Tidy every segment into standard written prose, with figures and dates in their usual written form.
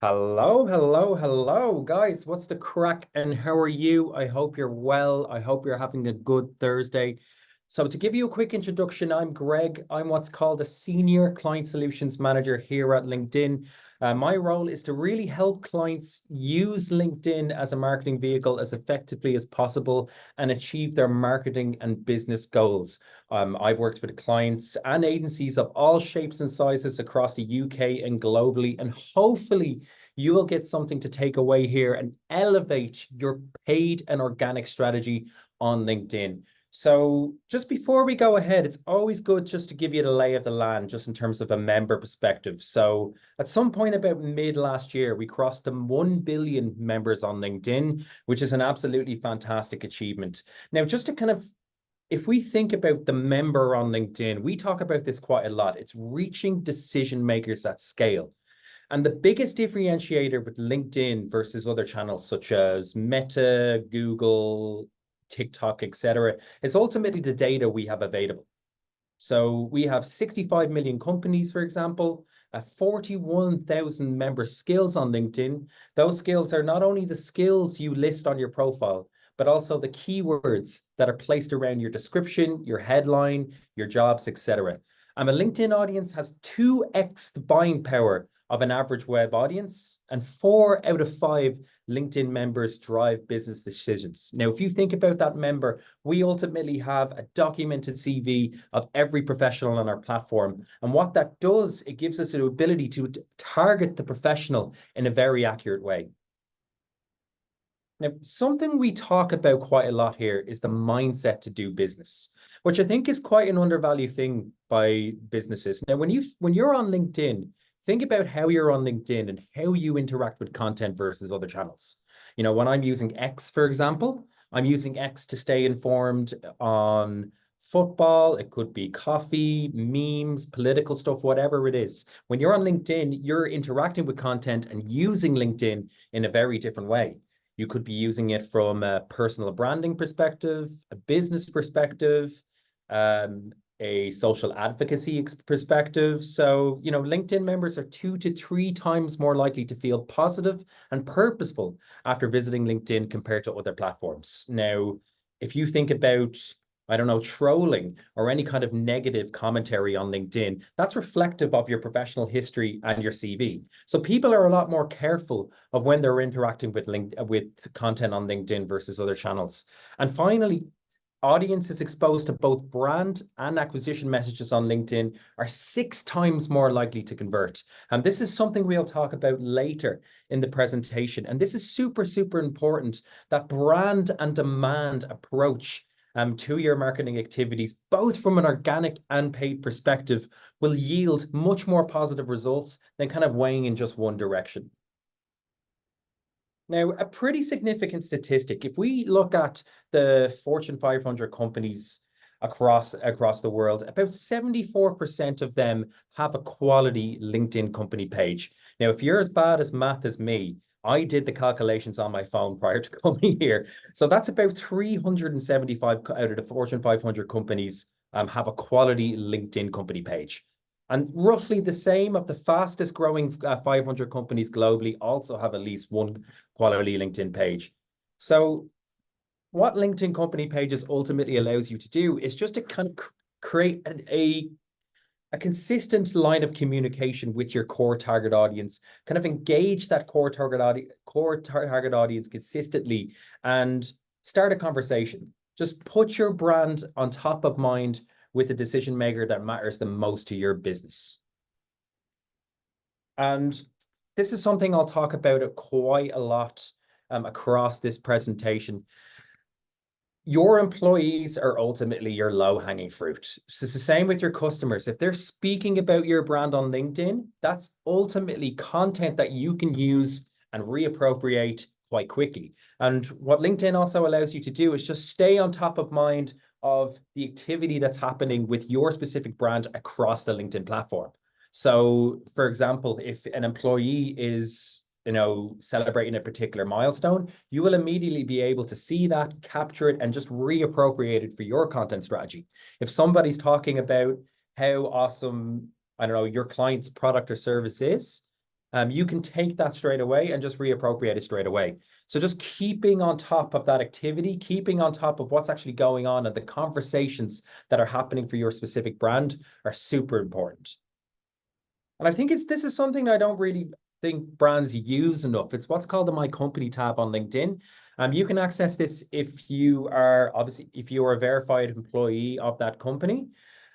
Hello, hello, hello, guys. What's the crack and how are you? I hope you're well. I hope you're having a good Thursday. So, to give you a quick introduction, I'm Greg. I'm what's called a Senior Client Solutions Manager here at LinkedIn. My role is to really help clients use LinkedIn as a marketing vehicle as effectively as possible and achieve their marketing and business goals. I've worked with clients and agencies of all shapes and sizes across the UK and globally, and hopefully you will get something to take away here and elevate your paid and organic strategy on LinkedIn. So just before we go ahead, it's always good just to give you the lay of the land, just in terms of a member perspective. So at some point about mid last year, we crossed the 1 billion members on LinkedIn, which is an absolutely fantastic achievement. Now, just to kind of if we think about the member on LinkedIn, we talk about this quite a lot. It's reaching decision makers at scale. And the biggest differentiator with LinkedIn versus other channels such as Meta, Google, TikTok, etc., is ultimately the data we have available. So we have 65 million companies, for example, 41,000 member skills on LinkedIn. Those skills are not only the skills you list on your profile, but also the keywords that are placed around your description, your headline, your jobs, etc. And a LinkedIn audience has 2x the buying power of an average web audience, and 4 out of 5 LinkedIn members drive business decisions. Now, if you think about that member, we ultimately have a documented CV of every professional on our platform. And what that does, it gives us the ability to target the professional in a very accurate way. Now, something we talk about quite a lot here is the mindset to do business, which I think is quite an undervalued thing by businesses. Now, when you're on LinkedIn, think about how you're on LinkedIn and how you interact with content versus other channels. You know, when I'm using X, for example, I'm using X to stay informed on football. It could be coffee, memes, political stuff, whatever it is. When you're on LinkedIn, you're interacting with content and using LinkedIn in a very different way. You could be using it from a personal branding perspective, a business perspective, a social advocacy perspective. So, you know, LinkedIn members are 2 to 3 times more likely to feel positive and purposeful after visiting LinkedIn compared to other platforms. Now, if you think about, I don't know, trolling or any kind of negative commentary on LinkedIn, that's reflective of your professional history and your CV. So people are a lot more careful of when they're interacting with content on LinkedIn versus other channels. And finally, audiences exposed to both brand and acquisition messages on LinkedIn are 6 times more likely to convert. And this is something we'll talk about later in the presentation. And this is super, super important, that brand and demand approach to your marketing activities, both from an organic and paid perspective, will yield much more positive results than kind of weighing in just one direction. Now, a pretty significant statistic, if we look at the Fortune 500 companies across the world, about 74% of them have a quality LinkedIn company page. Now, if you're as bad as math as me, I did the calculations on my phone prior to coming here. So that's about 375 out of the Fortune 500 companies have a quality LinkedIn company page. And roughly the same of the fastest growing 500 companies globally also have at least one quality LinkedIn page. So what LinkedIn company pages ultimately allows you to do is just to kind of create a consistent line of communication with your core target audience, kind of engage that core target audience consistently and start a conversation. Just put your brand on top of mind with the decision maker that matters the most to your business. And this is something I'll talk about quite a lot across this presentation. Your employees are ultimately your low-hanging fruit. So it's the same with your customers. If they're speaking about your brand on LinkedIn, that's ultimately content that you can use and reappropriate quite quickly. And what LinkedIn also allows you to do is just stay on top of mind of the activity that's happening with your specific brand across the LinkedIn platform. So, for example, if an employee is, you know, celebrating a particular milestone, you will immediately be able to see that, capture it, and just reappropriate it for your content strategy. If somebody's talking about how awesome, I don't know, your client's product or service is, you can take that straight away and just reappropriate it straight away. So just keeping on top of that activity, keeping on top of what's actually going on and the conversations that are happening for your specific brand are super important. And I think this is something I don't really think brands use enough. It's what's called the My Company tab on LinkedIn. You can access this if you are a verified employee of that company.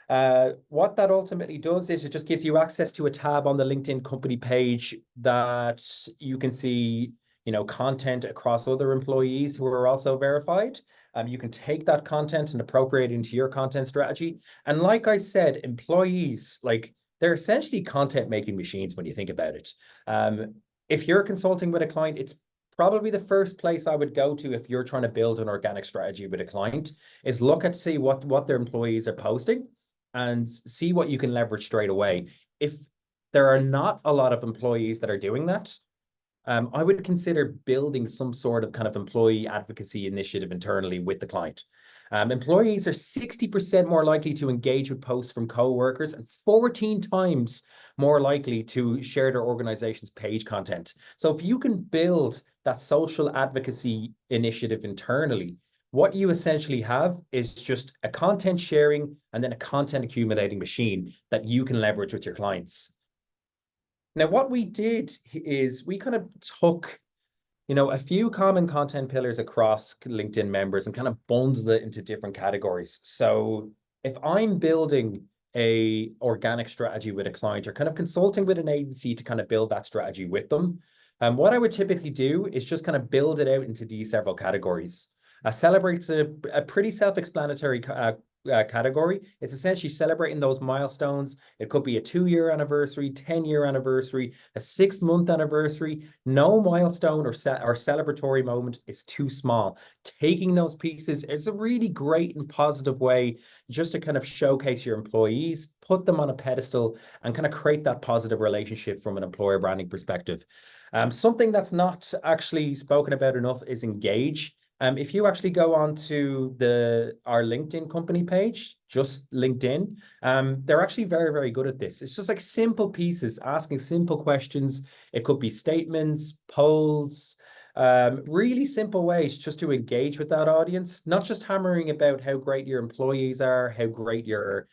What that ultimately does is it just gives you access to a tab on the LinkedIn company page that you can see, content across other employees who are also verified. You can take that content and appropriate it into your content strategy. And like I said, employees, like they're essentially content making machines when you think about it. If you're consulting with a client, it's probably the first place I would go to if you're trying to build an organic strategy with a client is look at see what their employees are posting and see what you can leverage straight away. If there are not a lot of employees that are doing that, I would consider building some sort of kind of employee advocacy initiative internally with the client. Employees are 60% more likely to engage with posts from coworkers and 14 times more likely to share their organization's page content. So if you can build that social advocacy initiative internally, what you essentially have is just a content sharing and then a content accumulating machine that you can leverage with your clients. Now, what we did is we kind of took, a few common content pillars across LinkedIn members and kind of bundled it into different categories. So if I'm building a organic strategy with a client or kind of consulting with an agency to kind of build that strategy with them, what I would typically do is just kind of build it out into these several categories. Celebrates a pretty self-explanatory category. It's essentially celebrating those milestones. It could be a 2-year anniversary, 10-year anniversary, a 6-month anniversary. No milestone or celebratory moment is too small. Taking those pieces is a really great and positive way just to kind of showcase your employees, put them on a pedestal, and kind of create that positive relationship from an employer branding perspective. Something that's not actually spoken about enough is engage. If you actually go on to our LinkedIn company page, just LinkedIn, they're actually very, very good at this. It's just like simple pieces, asking simple questions. It could be statements, polls, really simple ways just to engage with that audience, not just hammering about how great your employees are, how great your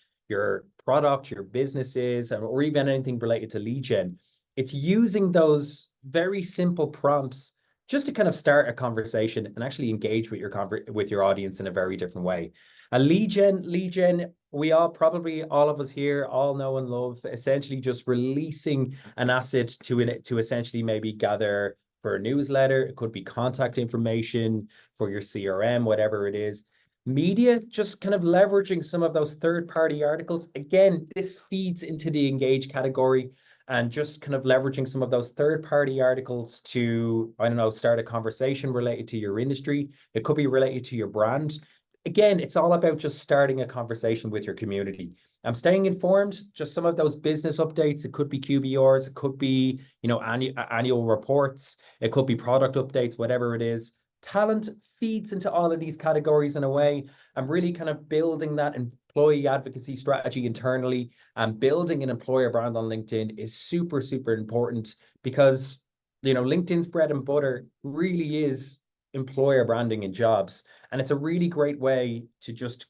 product, your business is, or even anything related to lead gen. It's using those very simple prompts just to kind of start a conversation and actually engage with your audience in a very different way. A lead gen, we all of us here all know and love essentially just releasing an asset to essentially maybe gather for a newsletter. It could be contact information for your CRM, whatever it is. Media, just kind of leveraging some of those third-party articles. Again, this feeds into the engage category and just kind of leveraging some of those third-party articles to, I don't know, start a conversation related to your industry. It could be related to your brand. Again, it's all about just starting a conversation with your community. I'm staying informed, just some of those business updates. It could be QBRs, it could be, annual reports, it could be product updates, whatever it is. Talent feeds into all of these categories in a way. I'm really kind of building that employee advocacy strategy internally, and building an employer brand on LinkedIn is super, super important because, LinkedIn's bread and butter really is employer branding in jobs. And it's a really great way to just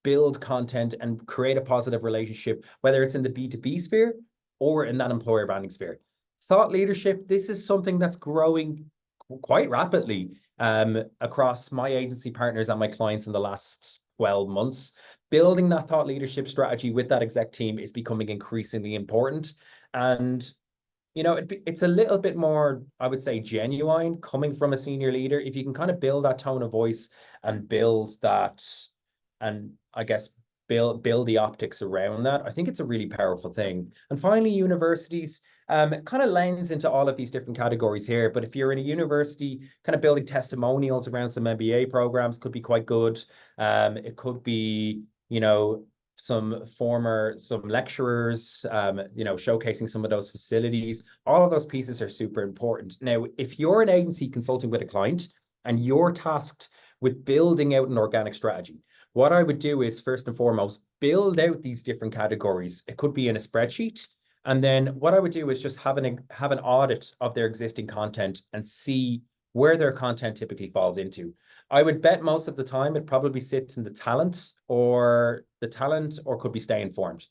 build content and create a positive relationship, whether it's in the B2B sphere or in that employer branding sphere. Thought leadership, this is something that's growing quite rapidly across my agency partners and my clients in the last 12 months. Building that thought leadership strategy with that exec team is becoming increasingly important. And, it's a little bit more, I would say, genuine coming from a senior leader. If you can kind of build that tone of voice and build that, and I guess build the optics around that, I think it's a really powerful thing. And finally, universities, it kind of lends into all of these different categories here. But if you're in a university, kind of building testimonials around some MBA programs could be quite good. It could be, some lecturers, showcasing some of those facilities. All of those pieces are super important. Now, if you're an agency consulting with a client and you're tasked with building out an organic strategy, what I would do is first and foremost, build out these different categories. It could be in a spreadsheet. And then what I would do is just have an audit of their existing content and see where their content typically falls into. I would bet most of the time it probably sits in the talent or could be stay informed.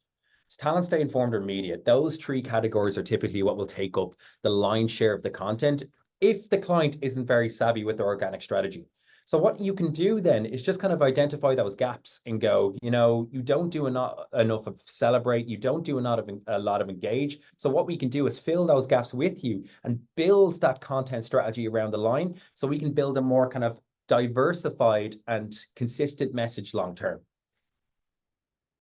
It's talent, stay informed, or media. Those three categories are typically what will take up the lion's share of the content if the client isn't very savvy with their organic strategy. So what you can do then is just kind of identify those gaps and go, you don't do enough of celebrate, you don't do a lot of engage. So what we can do is fill those gaps with you and build that content strategy around the line so we can build a more kind of diversified and consistent message long term.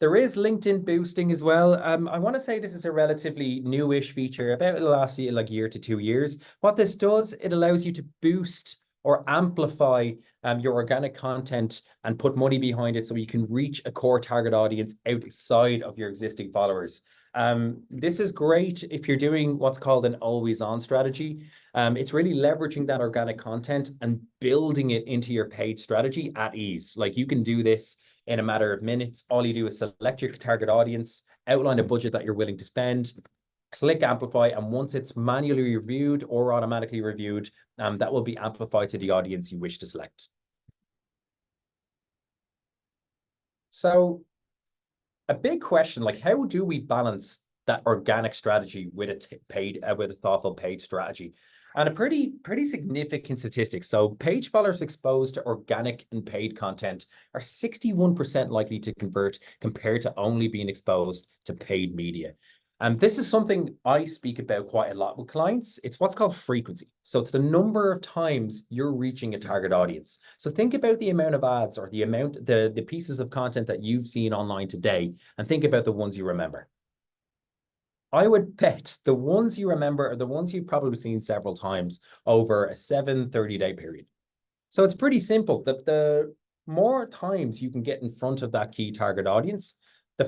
There is LinkedIn boosting as well. I want to say this is a relatively newish feature, about the last year, like year to 2 years. What this does, it allows you to boost or amplify your organic content and put money behind it so you can reach a core target audience outside of your existing followers. This is great if you're doing what's called an always on strategy. It's really leveraging that organic content and building it into your paid strategy at ease. Like you can do this in a matter of minutes. All you do is select your target audience, outline a budget that you're willing to spend, click amplify, and once it's manually reviewed or automatically reviewed, that will be amplified to the audience you wish to select. So a big question, like how do we balance that organic strategy with a thoughtful paid strategy? And a pretty significant statistic. So page followers exposed to organic and paid content are 61% likely to convert compared to only being exposed to paid media. And this is something I speak about quite a lot with clients. It's what's called frequency. So it's the number of times you're reaching a target audience. So think about the amount of ads or the pieces of content that you've seen online today, and think about the ones you remember. I would bet the ones you remember are the ones you've probably seen several times over a 30-day period. So it's pretty simple. The more times you can get in front of that key target audience, the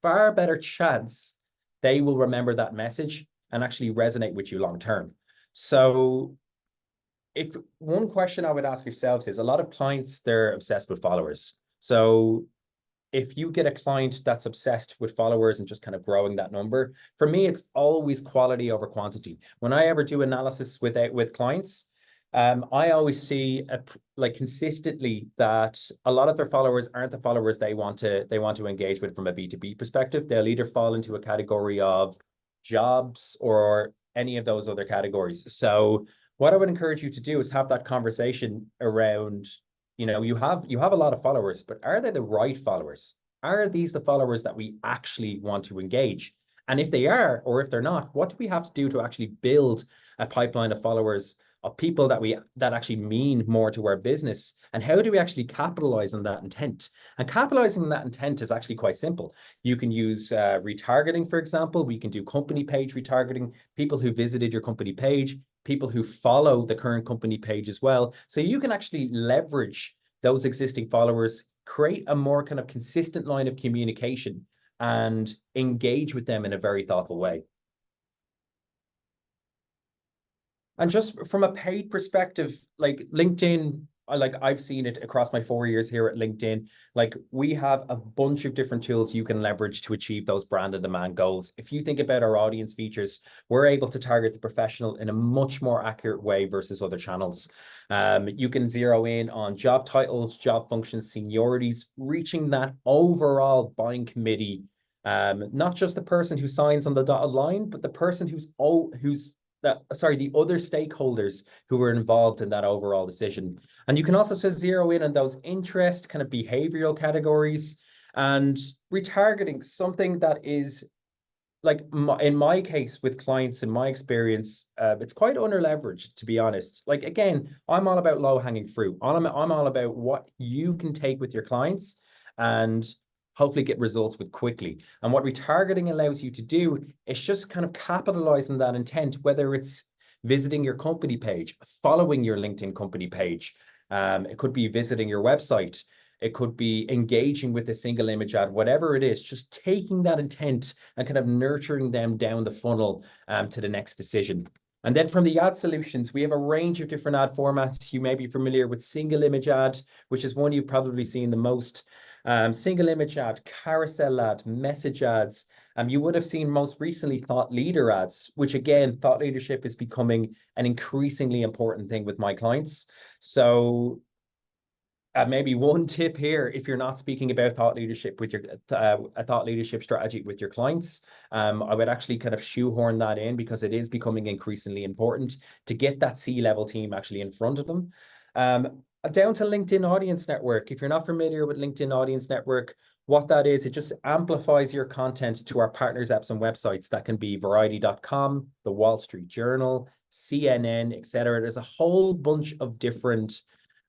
far better chance they will remember that message and actually resonate with you long term. So if one question I would ask yourselves is, a lot of clients, they're obsessed with followers. So if you get a client that's obsessed with followers and just kind of growing that number, for me, it's always quality over quantity. When I ever do analysis with clients, I always see consistently that a lot of their followers aren't the followers they want to engage with from a B2B perspective. They'll either fall into a category of jobs or any of those other categories. So what I would encourage you to do is have that conversation around, you have a lot of followers, but are they the right followers? Are these the followers that we actually want to engage? And if they are, or if they're not, what do we have to do to actually build a pipeline of followers, of people that actually mean more to our business? And how do we actually capitalize on that intent? And capitalizing on that intent is actually quite simple. You can use retargeting, for example. We can do company page retargeting, people who visited your company page, people who follow the current company page as well. So you can actually leverage those existing followers, create a more kind of consistent line of communication, and engage with them in a very thoughtful way. And just from a paid perspective, like LinkedIn, I've seen it across my 4 years here at LinkedIn. Like we have a bunch of different tools you can leverage to achieve those brand and demand goals. If you think about our audience features, we're able to target the professional in a much more accurate way versus other channels. You can zero in on job titles, job functions, seniorities, reaching that overall buying committee. Not just the person who signs on the dotted line, but the person the other stakeholders who were involved in that overall decision. And you can also zero in on those interest kind of behavioral categories, and retargeting, something that is like in my case with clients, in my experience, it's quite under-leveraged, to be honest. Like, again, I'm all about low-hanging fruit. I'm all about what you can take with your clients and hopefully get results with quickly. And what retargeting allows you to do is just kind of capitalize on that intent, whether it's visiting your company page, following your LinkedIn company page. It could be visiting your website. It could be engaging with a single image ad, whatever it is, just taking that intent and kind of nurturing them down the funnel to the next decision. And then from the ad solutions, we have a range of different ad formats. You may be familiar with single image ad, which is one you've probably seen the most. Single image ad, carousel ad, message ads, You would have seen most recently thought leader ads, which again, thought leadership is becoming an increasingly important thing with my clients. So maybe one tip here, if you're not speaking about thought leadership with your a thought leadership strategy with your clients, I would actually kind of shoehorn that in, because it is becoming increasingly important to get that C-level team actually in front of them. Down to LinkedIn Audience Network. If you're not familiar with LinkedIn Audience Network, what that is, it just amplifies your content to our partners' apps and websites. That can be Variety.com, the Wall Street Journal, CNN, etc. There's a whole bunch of different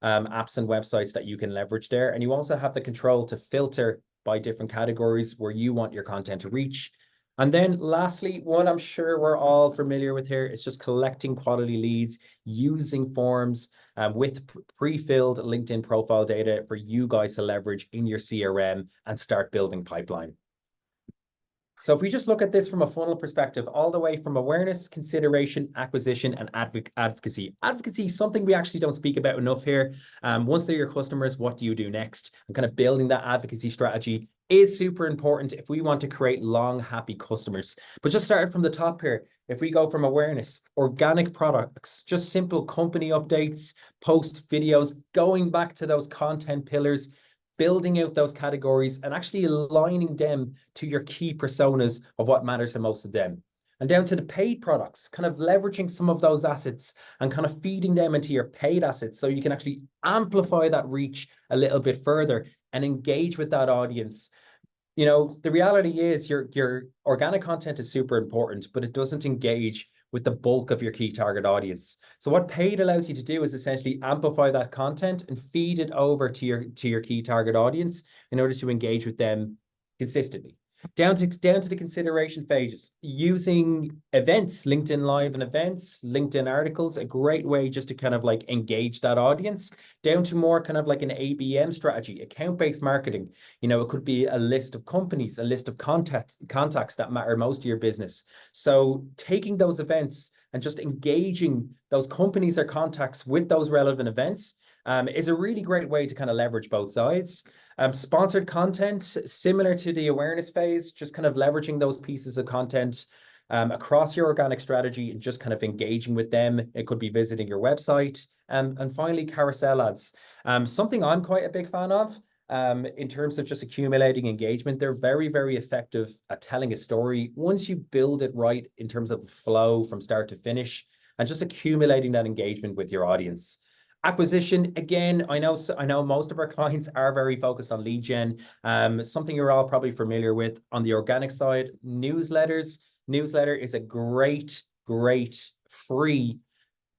apps and websites that you can leverage there. And you also have the control to filter by different categories where you want your content to reach. And then lastly, what I'm sure we're all familiar with here is just collecting quality leads using forms with pre-filled LinkedIn profile data for you guys to leverage in your CRM and start building pipeline. So if we just look at this from a funnel perspective, all the way from awareness, consideration, acquisition, and advocacy. Advocacy is something we actually don't speak about enough here. Once they're your customers, what do you do next? And kind of building that advocacy strategy is super important if we want to create long, happy customers. But just starting from the top here, if we go from awareness, organic products, just simple company updates, post videos, going back to those content pillars, building out those categories and actually aligning them to your key personas of what matters to most of them. And down to the paid products, kind of leveraging some of those assets and kind of feeding them into your paid assets so you can actually amplify that reach a little bit further and engage with that audience. You know, the reality is your organic content is super important, but it doesn't engage with the bulk of your key target audience. So what paid allows you to do is essentially amplify that content and feed it over to your key target audience in order to engage with them consistently. Down to the consideration phases, using events, LinkedIn Live and events, LinkedIn articles, a great way just to kind of like engage that audience. Down to more kind of like an ABM strategy, account-based marketing. You know, it could be a list of companies, a list of contacts that matter most to your business. So taking those events and just engaging those companies or contacts with those relevant events is a really great way to kind of leverage both sides. Sponsored content, similar to the awareness phase, just kind of leveraging those pieces of content across your organic strategy and just kind of engaging with them. It could be visiting your website. And finally, carousel ads. Something I'm quite a big fan of in terms of just accumulating engagement. They're very, very effective at telling a story once you build it right in terms of the flow from start to finish and just accumulating that engagement with your audience. Acquisition, again, I know most of our clients are very focused on lead gen. Something you're all probably familiar with on the organic side, newsletters. Newsletter is a great free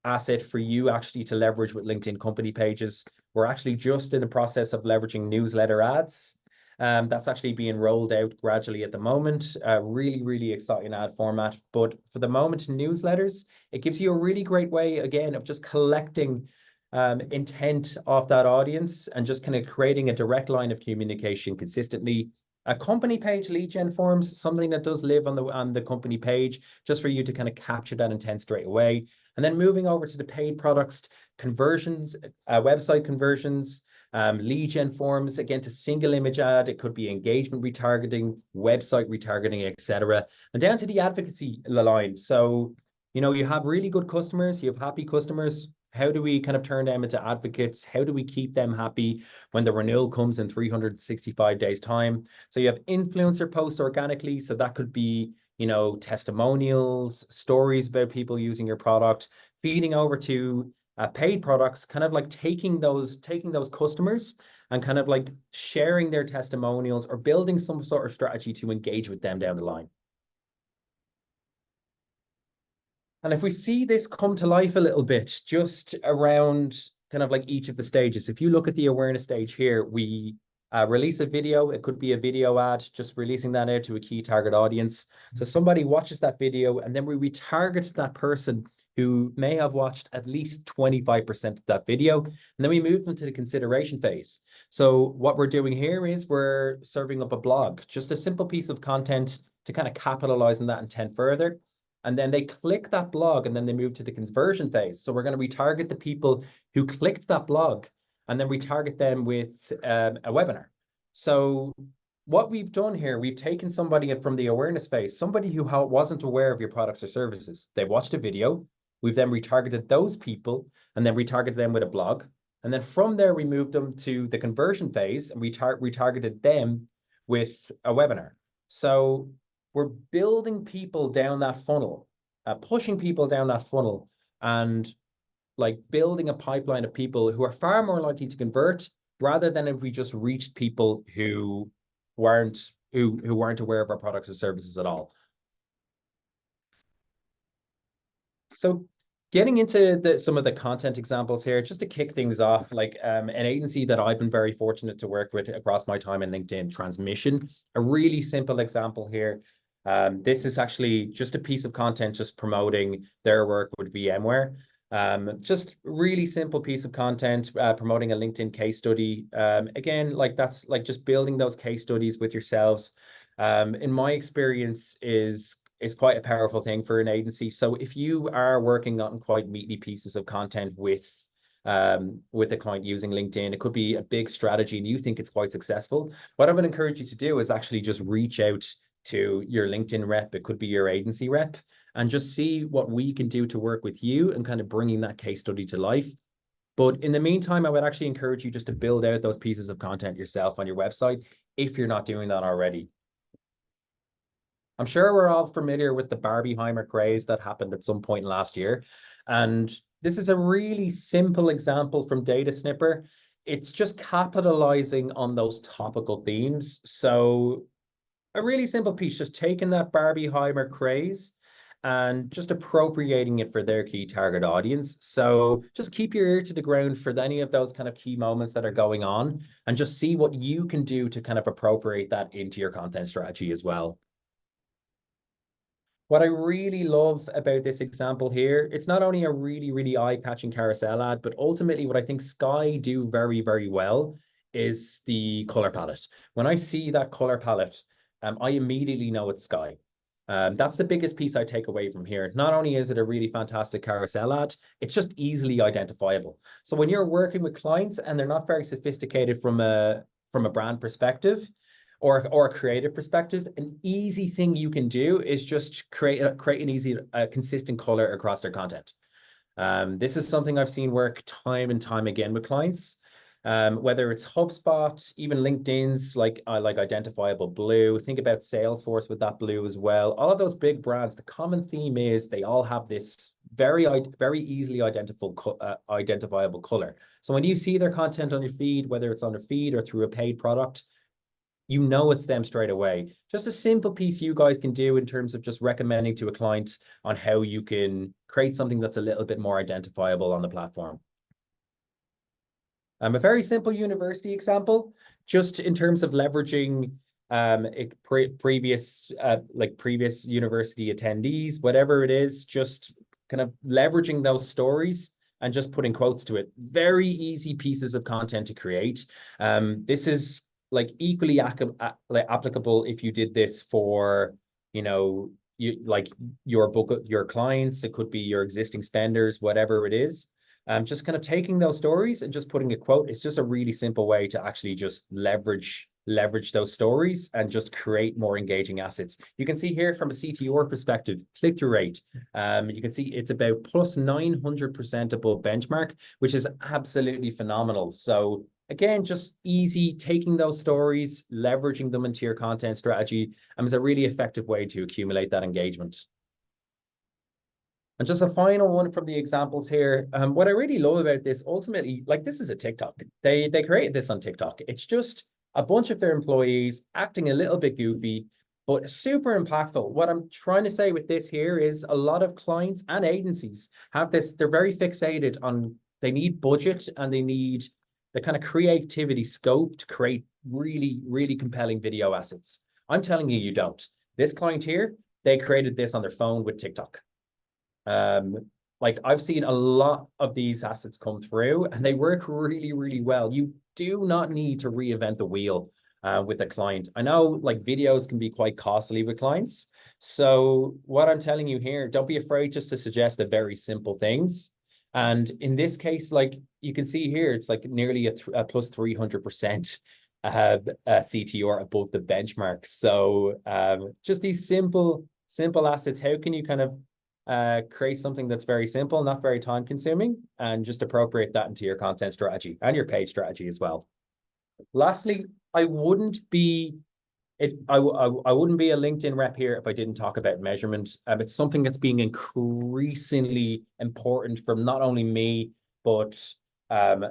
asset for you actually to leverage with LinkedIn company pages. We're actually just in the process of leveraging newsletter ads. That's actually being rolled out gradually at the moment. Really exciting ad format. But for the moment, newsletters, it gives you a really great way, again, of just collecting intent of that audience and just kind of creating a direct line of communication consistently. A company page lead gen forms, something that does live on the company page, just for you to kind of capture that intent straight away. And then moving over to the paid products, conversions, website conversions, lead gen forms, again, to single image ad, it could be engagement retargeting, website retargeting, etc. And down to the advocacy line. So, you know, you have really good customers, you have happy customers. How do we kind of turn them into advocates? How do we keep them happy when the renewal comes in 365 days time? So you have influencer posts organically. So that could be, you know, testimonials, stories about people using your product, feeding over to paid products, kind of like taking those customers and kind of like sharing their testimonials or building some sort of strategy to engage with them down the line. And if we see this come to life a little bit, just around kind of like each of the stages, if you look at the awareness stage here, we release a video. It could be a video ad, just releasing that out to a key target audience. So somebody watches that video and then we retarget that person who may have watched at least 25% of that video. And then we move them to the consideration phase. So what we're doing here is we're serving up a blog, just a simple piece of content to kind of capitalize on that intent further. And then they click that blog and then they move to the conversion phase. So we're going to retarget the people who clicked that blog and then retarget them with a webinar. So what we've done here, we've taken somebody from the awareness phase, somebody who wasn't aware of your products or services. They watched a video. We've then retargeted those people and then retargeted them with a blog. And then from there, we moved them to the conversion phase and we retargeted them with a webinar. So we're building people down that funnel, pushing people down that funnel, and like building a pipeline of people who are far more likely to convert rather than if we just reached people who weren't aware of our products or services at all. So getting into some of the content examples here, just to kick things off, like an agency that I've been very fortunate to work with across my time in LinkedIn, Transmission, a really simple example here. This is actually just a piece of content just promoting their work with VMware. Just really simple piece of content promoting a LinkedIn case study. Again, like that's like just building those case studies with yourselves. In my experience is quite a powerful thing for an agency. So if you are working on quite meaty pieces of content with a client using LinkedIn, it could be a big strategy and you think it's quite successful. What I would encourage you to do is actually just reach out to your LinkedIn rep. It could be your agency rep, and just see what we can do to work with you and kind of bringing that case study to life. But in the meantime, I would actually encourage you just to build out those pieces of content yourself on your website if you're not doing that already. I'm sure we're all familiar with the Barbieheimer craze that happened at some point last year. And this is a really simple example from Data Snipper. It's just capitalizing on those topical themes. So a really simple piece, just taking that Barbieheimer craze and just appropriating it for their key target audience. So just keep your ear to the ground for any of those kind of key moments that are going on and just see what you can do to kind of appropriate that into your content strategy as well. What I really love about this example here, it's not only a really, really eye-catching carousel ad, but ultimately what I think Sky do very, very well is the color palette. When I see that color palette, I immediately know it's Sky. That's the biggest piece I take away from here. Not only is it a really fantastic carousel ad, it's just easily identifiable. So when you're working with clients and they're not very sophisticated from a brand perspective, or a creative perspective, an easy thing you can do is just create an easy, consistent color across their content. This is something I've seen work time and time again with clients. Whether it's HubSpot, even LinkedIn's like identifiable blue. Think about Salesforce with that blue as well. All of those big brands, the common theme is they all have this very easily identifiable color. So when you see their content on your feed, whether it's on their feed or through a paid product, you know it's them straight away. Just a simple piece you guys can do in terms of just recommending to a client on how you can create something that's a little bit more identifiable on the platform. A very simple university example, just in terms of leveraging previous university attendees, whatever it is, just kind of leveraging those stories and just putting quotes to it. Very easy pieces of content to create. This is like equally applicable if you did this for, you know, your clients. It could be your existing spenders, whatever it is. Just kind of taking those stories and just putting a quote. It's just a really simple way to actually just leverage those stories and just create more engaging assets. You can see here from a CTR perspective, click-through rate. You can see it's about plus 900% above benchmark, which is absolutely phenomenal. So again, just easy, taking those stories, leveraging them into your content strategy, and is a really effective way to accumulate that engagement. And just a final one from the examples here. What I really love about this, ultimately, like this is a TikTok. They created this on TikTok. It's just a bunch of their employees acting a little bit goofy, but super impactful. What I'm trying to say with this here is a lot of clients and agencies have this, they're very fixated on, they need budget and they need the kind of creativity scope to create really, really compelling video assets. I'm telling you, you don't. This client here, they created this on their phone with TikTok. Like I've seen a lot of these assets come through and they work really, really well. You do not need to reinvent the wheel with a client. I know like videos can be quite costly with clients. So what I'm telling you here, don't be afraid just to suggest the very simple things. And in this case, like you can see here, it's like nearly a plus 300% CTR above the benchmark. So just these simple assets. How can you kind of create something that's very simple, not very time consuming, and just appropriate that into your content strategy and your page strategy as well. Lastly, I wouldn't be I wouldn't be a LinkedIn rep here if I didn't talk about measurement. It's something that's being increasingly important from not only me, but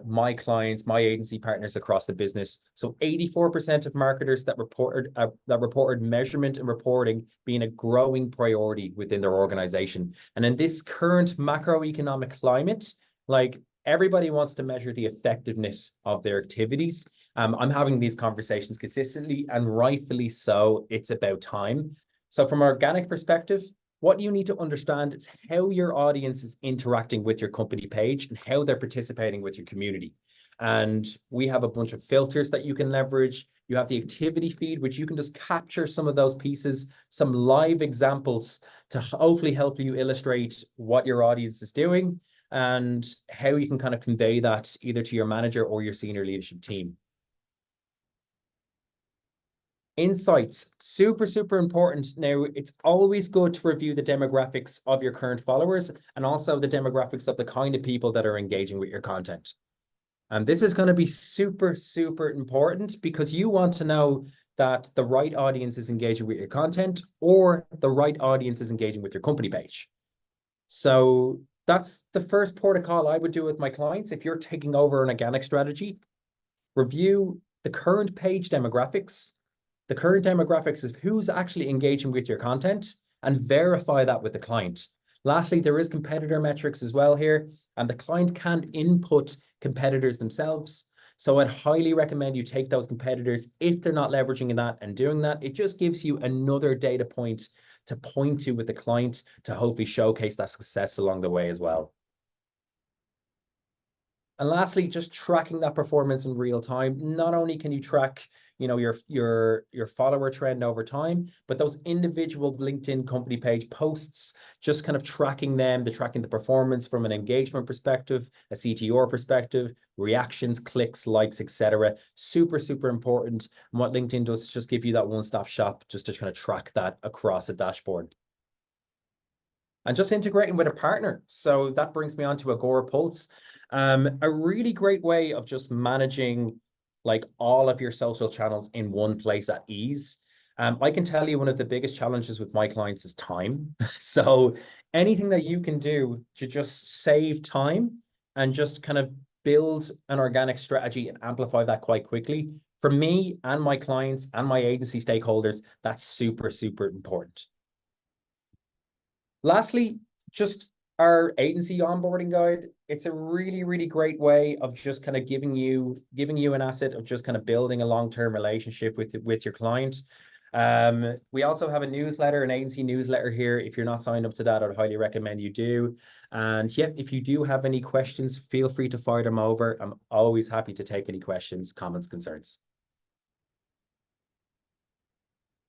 my clients, my agency partners across the business. So 84% of marketers that reported measurement and reporting being a growing priority within their organization. And in this current macroeconomic climate, like everybody wants to measure the effectiveness of their activities. I'm having these conversations consistently, and rightfully so. It's about time. So from an organic perspective, what you need to understand is how your audience is interacting with your company page and how they're participating with your community. And we have a bunch of filters that you can leverage. You have the activity feed, which you can just capture some of those pieces, some live examples to hopefully help you illustrate what your audience is doing and how you can kind of convey that either to your manager or your senior leadership team. Insights, super important. Now, it's always good to review the demographics of your current followers and also the demographics of the kind of people that are engaging with your content. And this is going to be super important because you want to know that the right audience is engaging with your content or the right audience is engaging with your company page. So that's the first protocol I would do with my clients. If you're taking over an organic strategy, review the current page demographics. The current demographics is who's actually engaging with your content and verify that with the client. Lastly, there is competitor metrics as well here, and the client can input competitors themselves. So I'd highly recommend you take those competitors if they're not leveraging that and doing that. It just gives you another data point to point to with the client to hopefully showcase that success along the way as well. And lastly, just tracking that performance in real time. Not only can you track, your follower trend over time, but those individual LinkedIn company page posts, just kind of tracking them, tracking the performance from an engagement perspective, a CTR perspective, reactions, clicks, likes, etc. Super important. And what LinkedIn does is just give you that one-stop shop just to kind of track that across a dashboard. And just integrating with a partner. So that brings me on to Agorapulse. A really great way of just managing like all of your social channels in one place at ease. I can tell you one of the biggest challenges with my clients is time. So anything that you can do to just save time and just kind of build an organic strategy and amplify that quite quickly. For me and my clients and my agency stakeholders, that's super important. Lastly, just our agency onboarding guide. It's a really great way of just kind of giving you an asset of just kind of building a long-term relationship with your client. We also have a newsletter, an agency newsletter here. If you're not signed up to that, I'd highly recommend you do. And yeah, if you do have any questions, feel free to fire them over. I'm always happy to take any questions, comments, concerns.